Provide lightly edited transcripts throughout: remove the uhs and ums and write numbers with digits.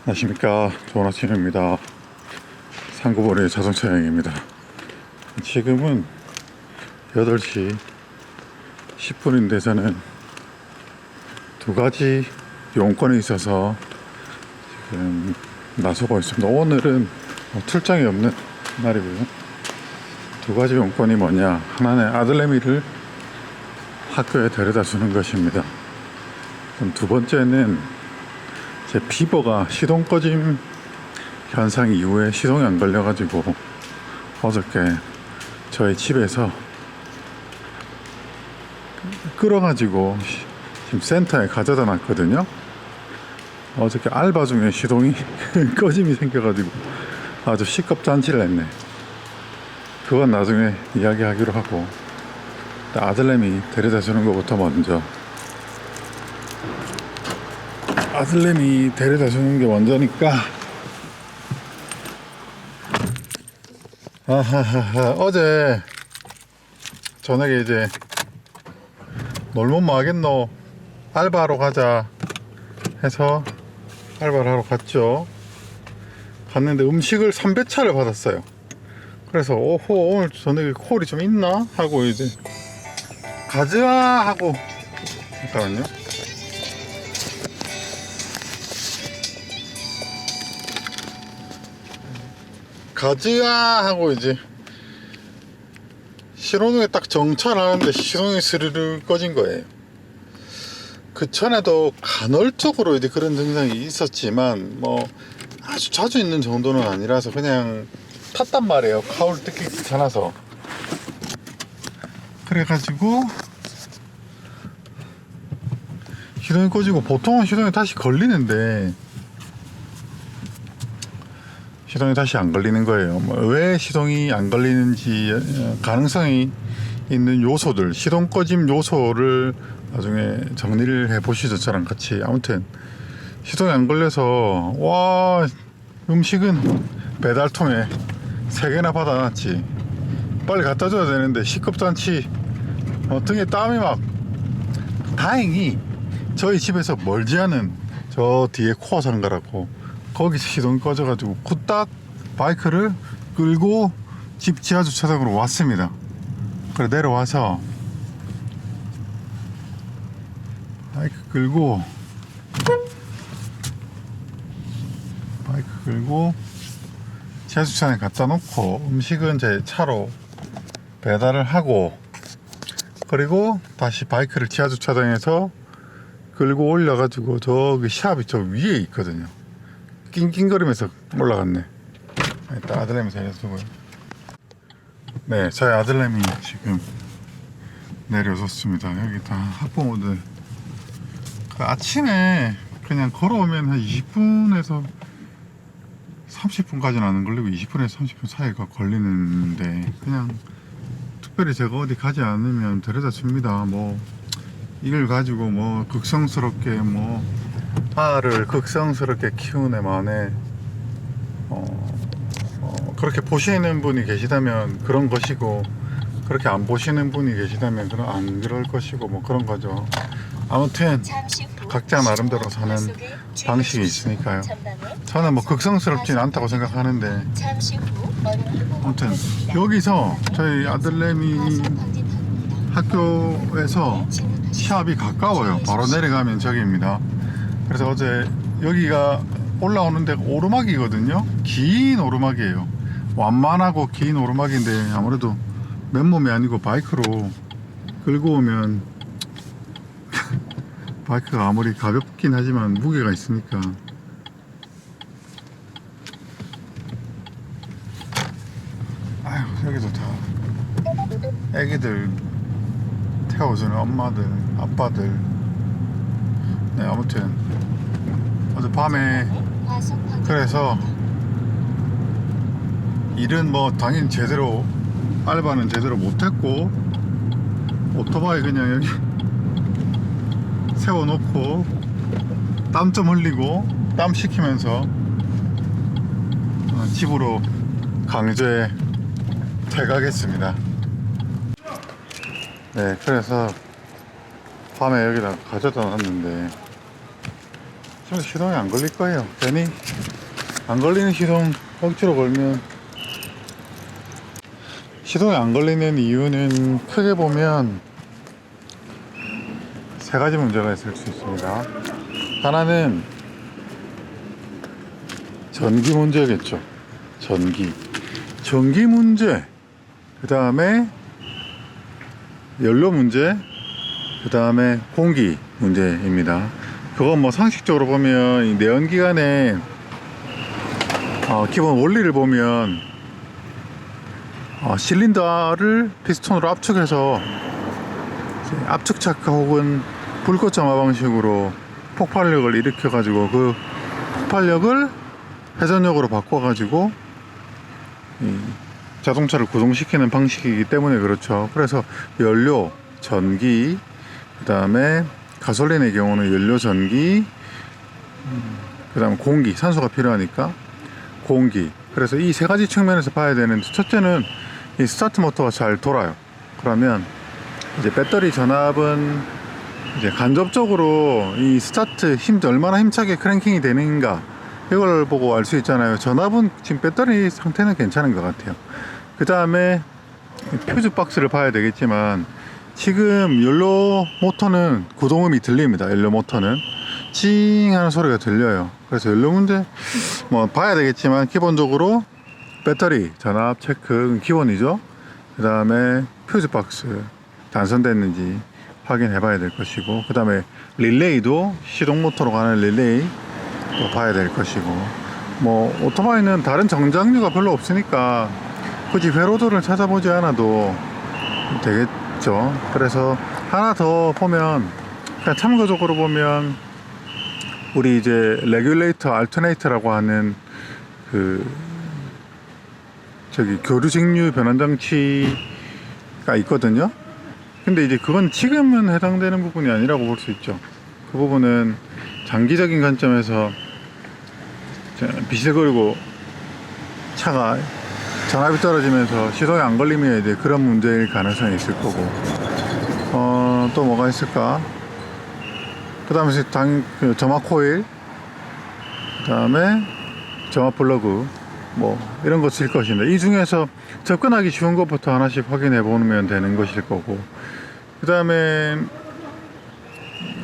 안녕하십니까. 좋은 아침입니다. 상구보리 자동차 여행입니다. 지금은 8시 10분인데 저는 두 가지 용건이 있어서 지금 나서고 있습니다. 오늘은 출장이 없는 날이고요. 두 가지 용건이 뭐냐, 하나는 아들내미를 학교에 데려다 주는 것입니다. 그럼 두 번째는 제 비버가 시동 꺼짐 현상 이후에 시동이 안 걸려가지고 어저께 저희 집에서 끌어가지고 지금 센터에 가져다 놨거든요. 어저께 알바 중에 시동이 꺼짐이 생겨가지고 아주 시겁잔치를 했네. 그건 나중에 이야기하기로 하고, 아들내미 데려다 주는 것부터 먼저. 아들내미 데려다 주는 게 먼저니까. 아하하하. 어제 저녁에 이제 놀면 뭐 하겠노, 알바하러 가자 해서 알바를 하러 갔죠. 갔는데 음식을 3배차를 받았어요. 그래서 오호, 오늘 저녁에 콜이 좀 있나 하고 이제 가즈아 하고, 잠깐만요. 가즈아 하고 이제 신호등에 딱 정차하는데 시동이 스르르 꺼진 거예요. 그 전에도 간헐적으로 이제 그런 증상이 있었지만 뭐 아주 자주 있는 정도는 아니라서 그냥 탔단 말이에요. 카울 뜯기 귀찮아서. 그래가지고 시동이 꺼지고, 보통은 시동이 다시 걸리는데 시동이 다시 안 걸리는 거예요. 왜 시동이 안 걸리는지 가능성이 있는 요소들, 시동 꺼짐 요소를 나중에 정리를 해 보시죠, 저랑 같이. 아무튼 시동이 안 걸려서, 와, 음식은 배달통에 3개나 받아놨지. 빨리 갖다 줘야 되는데 시급잔치. 등에 땀이 막. 다행히 저희 집에서 멀지 않은 저 뒤에 코어 상가라고, 거기서 시동이 꺼져가지고 후딱 바이크를 끌고 집 지하 주차장으로 왔습니다. 그래 내려와서 바이크 끌고 지하 주차장에 갖다 놓고 음식은 제 차로 배달을 하고, 그리고 다시 바이크를 지하 주차장에서 끌고 올려가지고 저기 샵이 저 위에 있거든요. 낑낑거리면서 올라갔네. 일단 아들내미 살려주고요. 네, 저희 아들내미 지금 내려섰습니다. 여기 다 학부모들. 아침에 그냥 걸어오면 한 20분에서 30분까지는 안 걸리고 20분에서 30분 사이가 걸리는데, 그냥 특별히 제가 어디 가지 않으면 데려다 줍니다. 뭐 이걸 가지고 뭐 극성스럽게 뭐 아를 극성스럽게 키우네 만에 그렇게 보시는 분이 계시다면 그런 것이고, 그렇게 안 보시는 분이 계시다면 그런 안 그럴 것이고, 뭐 그런 거죠. 아무튼 각자 나름대로 사는 방식이 있으니까요. 저는 뭐 극성스럽진 않다고 생각하는데, 아무튼 여기서 저희 아들내미 학교에서 샵이 가까워요. 바로 내려가면 저기입니다. 그래서 어제 여기가 올라오는 데가 오르막이거든요. 긴 오르막이에요. 완만하고 긴 오르막인데, 아무래도 맨몸이 아니고 바이크로 끌고 오면 바이크가 아무리 가볍긴 하지만 무게가 있으니까. 아휴, 여기도 다 애기들 태워주는 엄마들, 아빠들. 네, 아무튼 어제 밤에 그래서 일은 뭐 당연히 제대로, 알바는 제대로 못했고, 오토바이 그냥 여기 세워놓고 땀 좀 흘리고 땀 식히면서 집으로 강주에 퇴가겠습니다. 네, 그래서 밤에 여기다 가져다 놨는데 좀 시동이 안 걸릴 거예요. 괜히 안 걸리는 시동 억지로 걸면, 시동이 안 걸리는 이유는 크게 보면 세 가지 문제가 있을 수 있습니다. 하나는 전기 문제겠죠. 전기 문제, 그 다음에 연료 문제, 그 다음에 공기 문제입니다. 그건 뭐 상식적으로 보면 이 내연기관의 기본 원리를 보면 실린더를 피스톤으로 압축해서 압축 착화 혹은 불꽃 점화 방식으로 폭발력을 일으켜 가지고 그 폭발력을 회전력으로 바꿔 가지고 자동차를 구동시키는 방식이기 때문에 그렇죠. 그래서 연료, 전기, 그 다음에 가솔린의 경우는 연료, 전기, 그 다음에 공기, 산소가 필요하니까 공기. 그래서 이 세 가지 측면에서 봐야 되는데, 첫째는 이 스타트 모터가 잘 돌아요. 그러면 이제 배터리 전압은 이제 간접적으로 이 스타트 얼마나 힘차게 크랭킹이 되는가, 이걸 보고 알 수 있잖아요. 전압은 지금 배터리 상태는 괜찮은 것 같아요. 그 다음에 퓨즈 박스를 봐야 되겠지만, 지금 연료 모터는 구동음이 들립니다. 연료 모터는 찡 하는 소리가 들려요. 그래서 연료 문제 뭐 봐야 되겠지만, 기본적으로 배터리 전압 체크 기본이죠. 그 다음에 퓨즈 박스 단선됐는지 확인해 봐야 될 것이고, 그 다음에 릴레이도 시동 모터로 가는 릴레이 또 봐야 될 것이고, 뭐 오토바이는 다른 정장류가 별로 없으니까 굳이 회로도를 찾아보지 않아도 되겠죠. 그래서 하나 더 보면, 그냥 참고적으로 보면, 우리 이제 레귤레이터 알터네이터라고 하는 교류 직류 변환 장치가 있거든요. 근데 이제 그건 지금은 해당되는 부분이 아니라고 볼 수 있죠. 그 부분은 장기적인 관점에서 비실거리고 차가 전압이 떨어지면서 시동이 안 걸리면 이제 그런 문제일 가능성이 있을 거고, 또 뭐가 있을까? 그 다음에 점화 코일, 그 다음에 점화 플러그, 뭐 이런 거 쓸 것인데, 이 중에서 접근하기 쉬운 것부터 하나씩 확인해 보면 되는 것일 거고, 그 다음에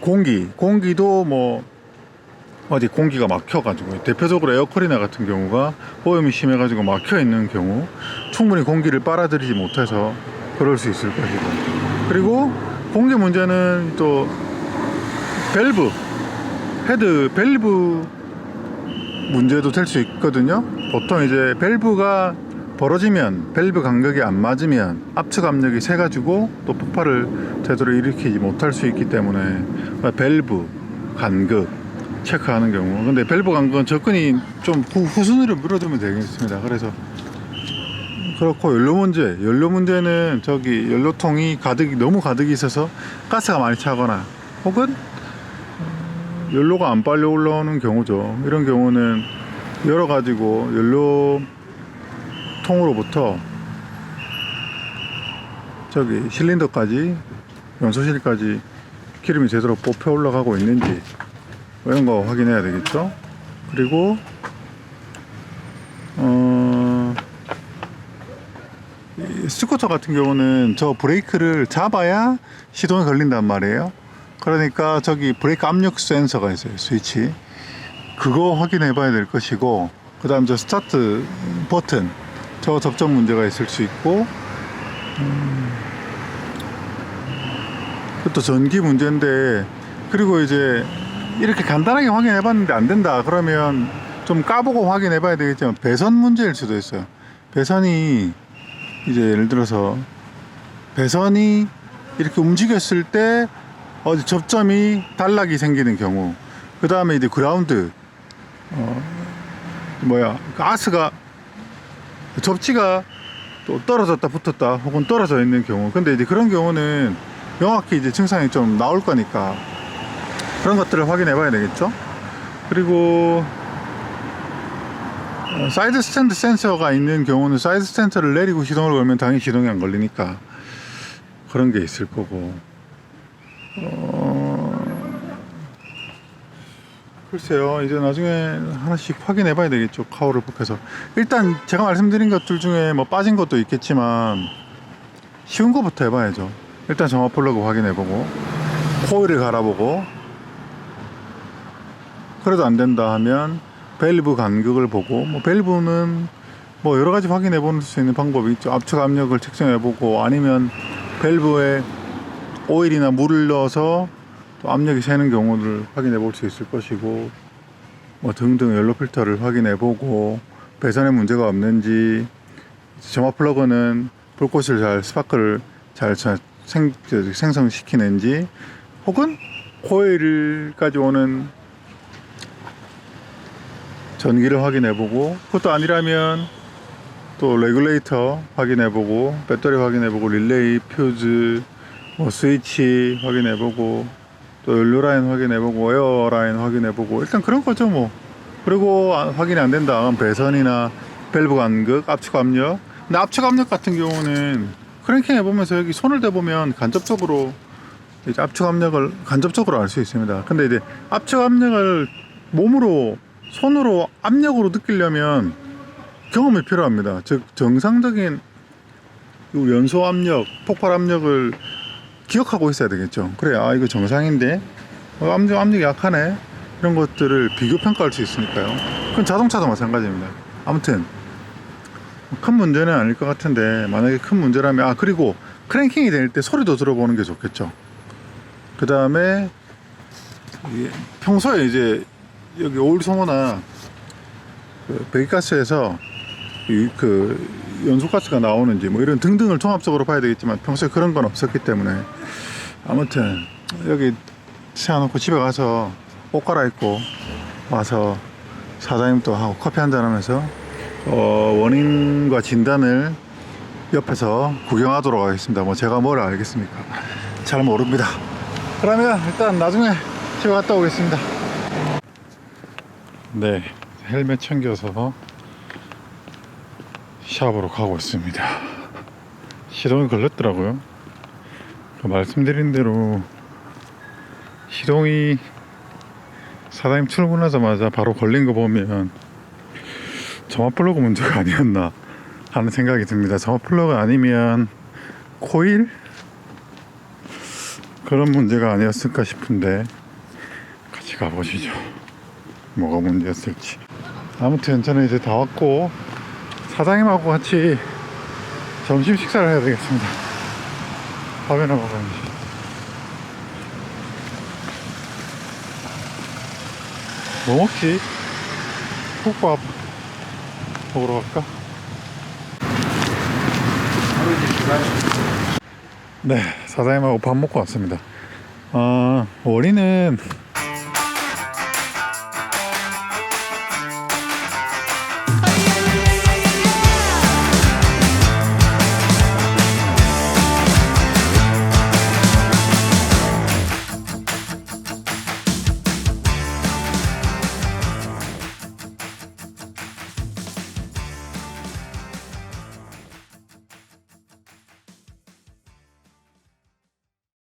공기도 뭐 어디 공기가 막혀가지고, 대표적으로 에어컨이나 같은 경우가 오염이 심해가지고 막혀 있는 경우, 충분히 공기를 빨아들이지 못해서 그럴 수 있을 것이고, 그리고 공기 문제는 또 헤드 밸브 문제도 될 수 있거든요. 보통 이제 밸브가 벌어지면, 밸브 간격이 안 맞으면 압축 압력이 세가지고 또 폭발을 제대로 일으키지 못할 수 있기 때문에 밸브 간격 체크하는 경우, 근데 밸브 간격은 접근이 좀 후순위로 밀어두면 되겠습니다. 그래서 그렇고, 연료 문제는 저기 연료통이 너무 가득이 있어서 가스가 많이 차거나, 혹은 연료가 안 빨려 올라오는 경우죠. 이런 경우는 열어가지고 연료통으로부터 저기 실린더까지, 연소실까지 기름이 제대로 뽑혀 올라가고 있는지, 이런 거 확인해야 되겠죠. 그리고 스쿠터 같은 경우는 저 브레이크를 잡아야 시동이 걸린단 말이에요. 그러니까 저기 브레이크 압력 센서가 있어요, 스위치. 그거 확인해 봐야 될 것이고, 그 다음 저 스타트 버튼, 저 접점 문제가 있을 수 있고, 그것도 전기 문제인데, 그리고 이제 이렇게 간단하게 확인해 봤는데 안 된다 그러면 좀 까보고 확인해 봐야 되겠지만, 배선 문제일 수도 있어요. 배선이 이제 예를 들어서 배선이 이렇게 움직였을 때 어디 접점이 단락이 생기는 경우, 그 다음에 이제 그라운드 가스가, 접지가 또 떨어졌다 붙었다 혹은 떨어져 있는 경우, 근데 이제 그런 경우는 명확히 이제 증상이 좀 나올 거니까 그런 것들을 확인해 봐야 되겠죠. 그리고 사이드 스탠드 센서가 있는 경우는 사이드 스탠드를 내리고 시동을 걸면 당연히 시동이 안 걸리니까 그런 게 있을 거고, 글쎄요, 이제 나중에 하나씩 확인해 봐야 되겠죠. 카우를 북해서. 일단 제가 말씀드린 것들 중에 뭐 빠진 것도 있겠지만 쉬운 거부터 해봐야죠. 일단 점화 플러그 확인해 보고 코일을 갈아보고, 그래도 안 된다 하면 밸브 간격을 보고, 뭐 밸브는 뭐 여러 가지 확인해 볼 수 있는 방법이 있죠. 압축 압력을 측정해 보고, 아니면 밸브에 오일이나 물을 넣어서 또 압력이 새는 경우를 확인해 볼 수 있을 것이고, 뭐 등등 연료 필터를 확인해 보고, 배선에 문제가 없는지, 점화 플러그는 불꽃을 잘, 스파크를 잘 생성시키는지, 혹은 코일까지 오는 전기를 확인해 보고, 그것도 아니라면 또 레귤레이터 확인해 보고, 배터리 확인해 보고, 릴레이, 퓨즈, 뭐 스위치 확인해 보고, 또 연료 라인 확인해 보고, 에어 라인 확인해 보고, 일단 그런 거죠 뭐. 그리고 확인이 안 된다 하면 배선이나 밸브 간격, 압축 압력. 근데 압축 압력 같은 경우는 크랭킹 해보면서 여기 손을 대보면 간접적으로 이제 압축 압력을 간접적으로 알 수 있습니다. 근데 이제 압축 압력을 몸으로, 손으로 압력으로 느끼려면 경험이 필요합니다. 즉 정상적인 연소 압력, 폭발 압력을 기억하고 있어야 되겠죠. 그래, 아 이거 정상인데 압력이 약하네, 이런 것들을 비교 평가할 수 있으니까요. 그건 자동차도 마찬가지입니다. 아무튼 큰 문제는 아닐 것 같은데, 만약에 큰 문제라면, 그리고 크랭킹이 될 때 소리도 들어보는 게 좋겠죠. 그 다음에 평소에 이제 여기 오일 소모나 그 배기가스에서 그 연소가스가 나오는지 뭐 이런 등등을 종합적으로 봐야 되겠지만, 평소에 그런 건 없었기 때문에, 아무튼 여기 세워놓고 집에 가서 옷 갈아입고 와서 사장님도 하고 커피 한잔 하면서 원인과 진단을 옆에서 구경하도록 하겠습니다. 뭐 제가 뭘 알겠습니까? 잘 모릅니다. 그러면 일단 나중에 집에 갔다 오겠습니다. 네, 헬멧 챙겨서 샵으로 가고 있습니다. 시동이 걸렸더라고요. 말씀드린 대로 시동이 사장님 출근하자마자 바로 걸린 거 보면 점화 플러그 문제가 아니었나 하는 생각이 듭니다. 점화 플러그 아니면 코일? 그런 문제가 아니었을까 싶은데, 같이 가보시죠. 뭐가 문제였을지. 아무튼 저는 이제 다 왔고 사장님하고 같이 점심 식사를 해야 되겠습니다. 밥이나 먹어야지. 뭐 먹지? 국밥 먹으러 갈까? 네, 사장님하고 밥 먹고 왔습니다. 원인은